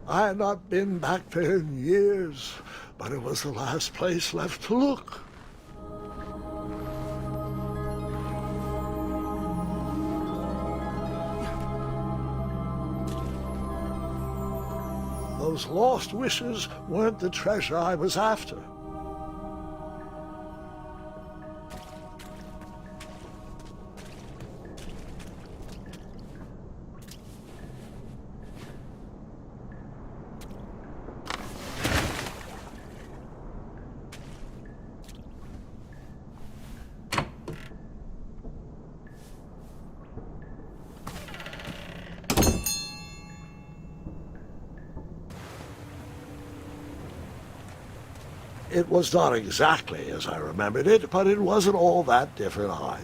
I had not been back there in years, but it was the last place left to look. Those lost wishes weren't the treasure I was after. It was not exactly as I remembered it, but it wasn't all that different either.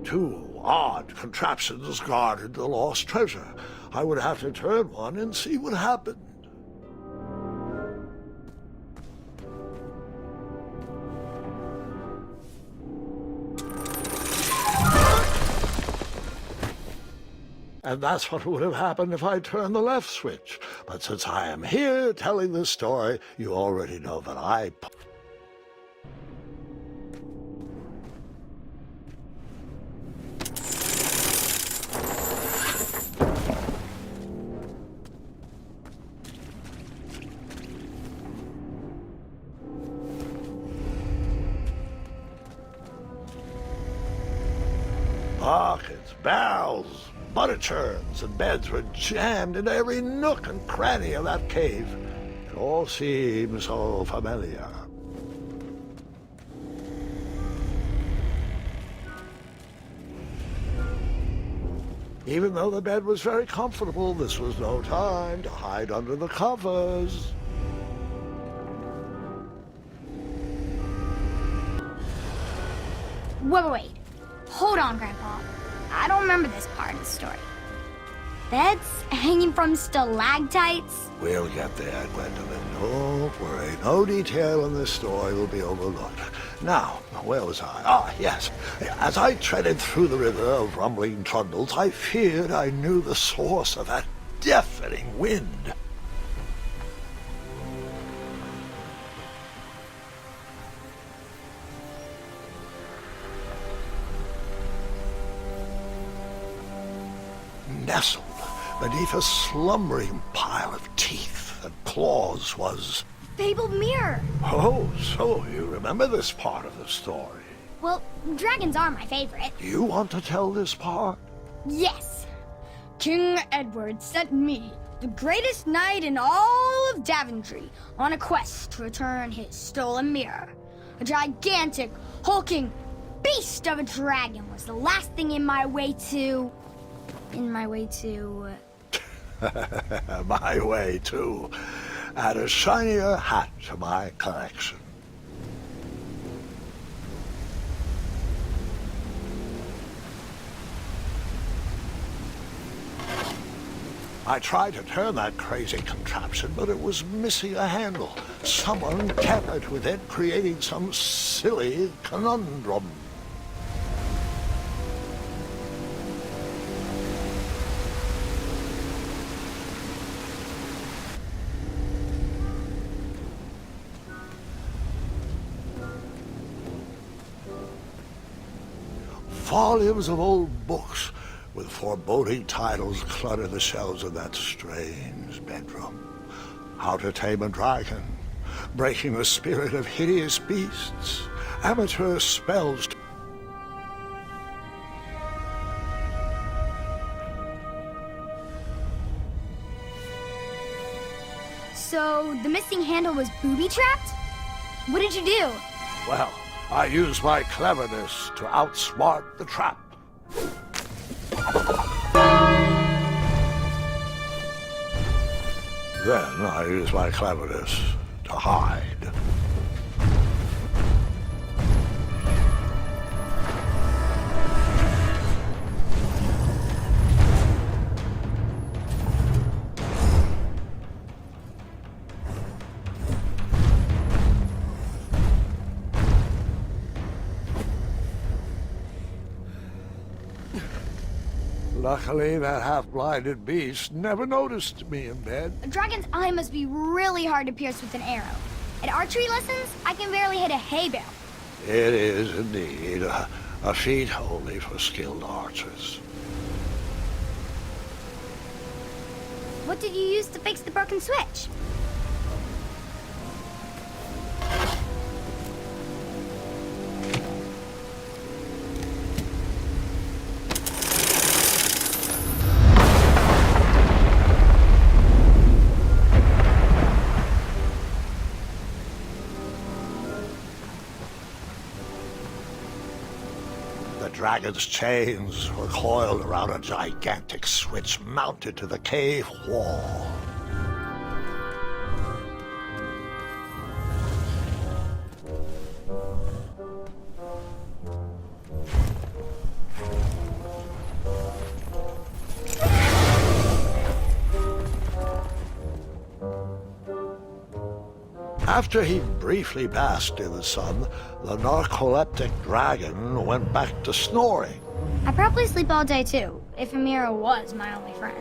Two odd contraptions guarded the lost treasure. I would have to turn one and see what happened. And that's what would have happened if I turned the left switch. But since I am here telling this story, you already know that I... Buckets, barrels, butter churns, and beds were jammed into every nook and cranny of that cave. It all seemed so familiar. Even though the bed was very comfortable, this was no time to hide under the covers. Wait. Hold on, Grandpa. I don't remember this part of the story. Beds hanging from stalactites? We'll get there, Gwendolen. Don't worry. No detail in this story will be overlooked. Now, where was I? Ah, yes. As I treaded through the river of rumbling trundles, I feared I knew the source of that deafening wind. Nestled beneath a slumbering pile of teeth and claws was... Fabled mirror! Oh, so you remember this part of the story? Well, dragons are my favorite. You want to tell this part? Yes! King Edward sent me, the greatest knight in all of Daventry, on a quest to return his stolen mirror. A gigantic, hulking beast of a dragon was the last thing in my way to... My way to add a shinier hat to my collection. I tried to turn that crazy contraption, but it was missing a handle. Someone tampered with it, creating some silly conundrum. Volumes of old books with foreboding titles clutter the shelves of that strange bedroom. How to Tame a Dragon, Breaking the Spirit of Hideous Beasts, Amateur Spells... So, the missing handle was booby-trapped? What did you do? Well, I used my cleverness to outsmart the trap. Then I used my cleverness to hide. Luckily, that half-blinded beast never noticed me in bed. A dragon's eye must be really hard to pierce with an arrow. At archery lessons, I can barely hit a hay bale. It is indeed a feat only for skilled archers. What did you use to fix the broken switch? The dragon's chains were coiled around a gigantic switch mounted to the cave wall. After he briefly basked in the sun, the narcoleptic dragon went back to snoring. I probably sleep all day too, if Amira was my only friend.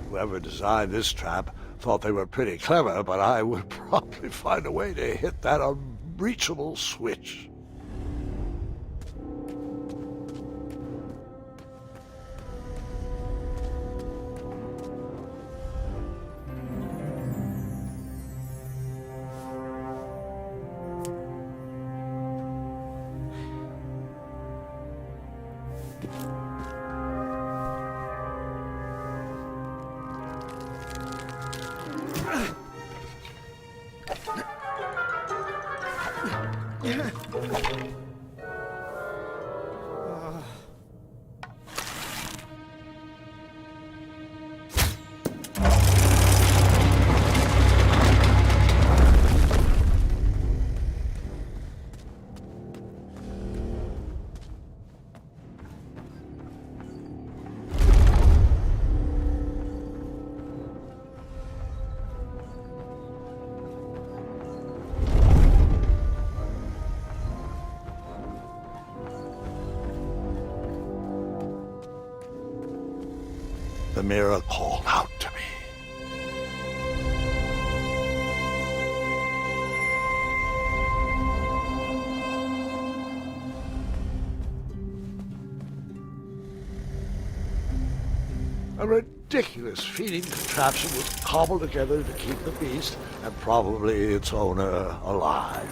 Whoever designed this trap thought they were pretty clever, but I would probably find a way to hit that unreachable switch. The mirror called out to me. A ridiculous feeding contraption was cobbled together to keep the beast and probably its owner alive.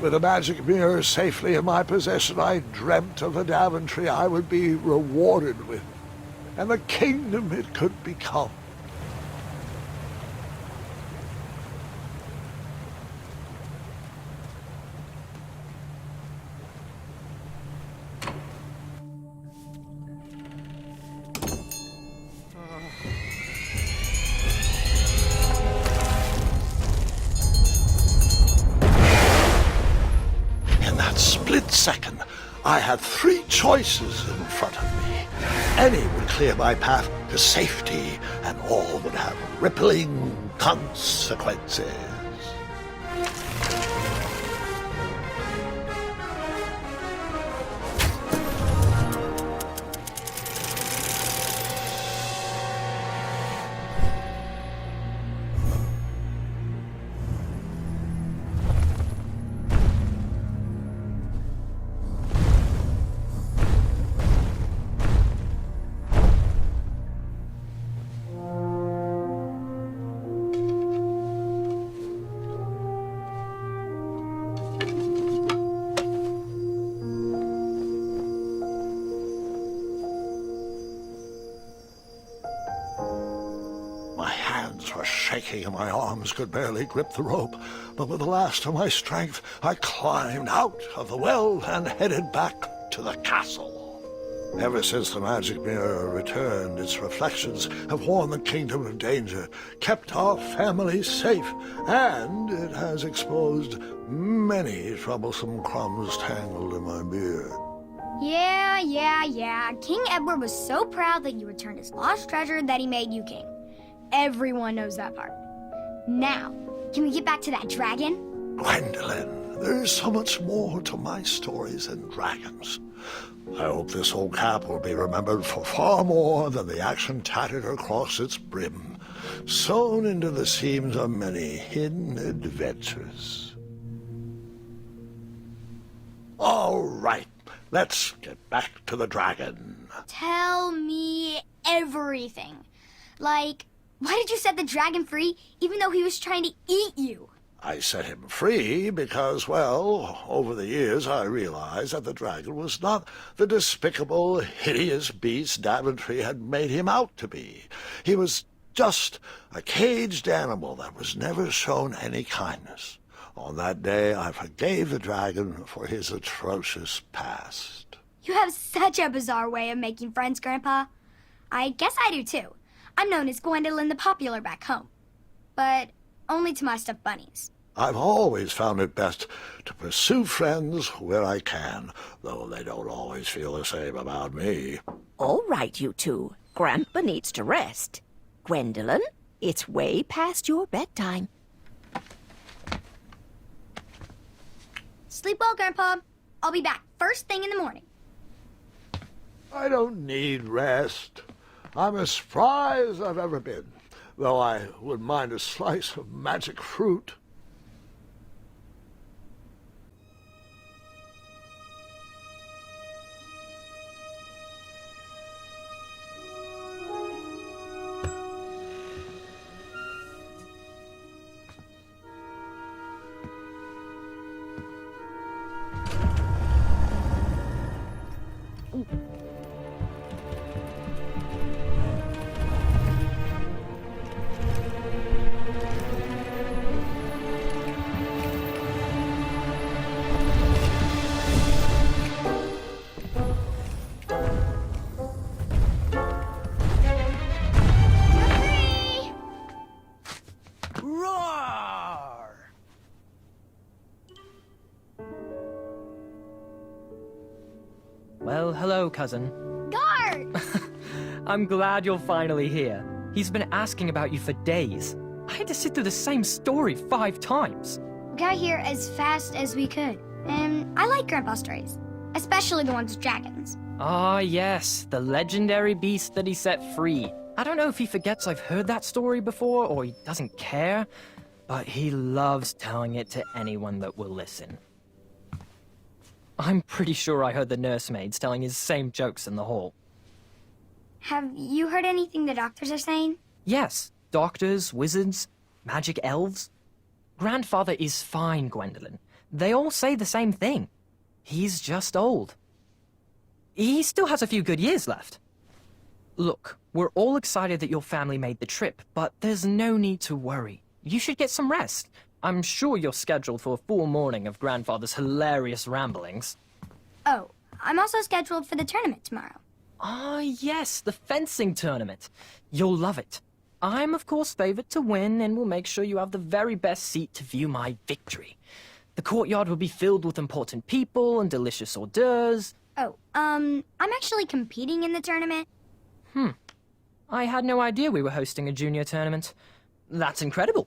With the magic mirror safely in my possession, I dreamt of the Daventry I would be rewarded with, and the kingdom it could become. Split second, I had three choices in front of me. Any would clear my path to safety, and all would have rippling consequences. Shaking and my arms could barely grip the rope, but with the last of my strength, I climbed out of the well and headed back to the castle. Ever since the magic mirror returned, its reflections have warned the kingdom of danger, kept our family safe, and it has exposed many troublesome crumbs tangled in my beard. Yeah. King Edward was so proud that you returned his lost treasure that he made you king. Everyone knows that part. Now, can we get back to that dragon? Gwendolin, there's so much more to my stories than dragons. I hope this old cap will be remembered for far more than the action tattered across its brim, sewn into the seams of many hidden adventures. All right, let's get back to the dragon. Tell me everything. Like, why did you set the dragon free even though he was trying to eat you? I set him free because, well, over the years I realized that the dragon was not the despicable, hideous beast Daventry had made him out to be. He was just a caged animal that was never shown any kindness. On that day, I forgave the dragon for his atrocious past. You have such a bizarre way of making friends, Grandpa. I guess I do, too. I'm known as Gwendolen the Popular back home, but only to my stuffed bunnies. I've always found it best to pursue friends where I can, though they don't always feel the same about me. All right, you two. Grandpa needs to rest. Gwendolen, it's way past your bedtime. Sleep well, Grandpa. I'll be back first thing in the morning. I don't need rest. I'm as spry as I've ever been, though I wouldn't mind a slice of magic fruit. Well, hello, cousin. Guard! I'm glad you're finally here. He's been asking about you for days. I had to sit through the same story 5 times. We got here as fast as we could, and I like Grandpa's stories, especially the ones with dragons. Ah, yes, the legendary beast that he set free. I don't know if he forgets I've heard that story before, or he doesn't care, but he loves telling it to anyone that will listen. I'm pretty sure I heard the nursemaids telling his same jokes in the hall. Have you heard anything the doctors are saying? Yes, doctors, wizards, magic elves. Grandfather is fine, Gwendolen. They all say the same thing. He's just old. He still has a few good years left. Look, we're all excited that your family made the trip, but there's no need to worry. You should get some rest. I'm sure you're scheduled for a full morning of Grandfather's hilarious ramblings. Oh, I'm also scheduled for the tournament tomorrow. Ah, yes, the fencing tournament. You'll love it. I'm, of course, favored to win, and will make sure you have the very best seat to view my victory. The courtyard will be filled with important people and delicious hors d'oeuvres. Oh, I'm actually competing in the tournament. I had no idea we were hosting a junior tournament. That's incredible.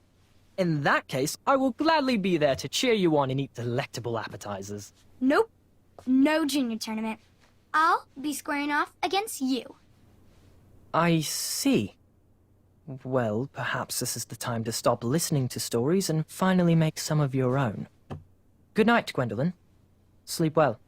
In that case, I will gladly be there to cheer you on and eat delectable appetizers. Nope, no junior tournament. I'll be squaring off against you. I see. Well, perhaps this is the time to stop listening to stories and finally make some of your own. Good night, Gwendolen. Sleep well.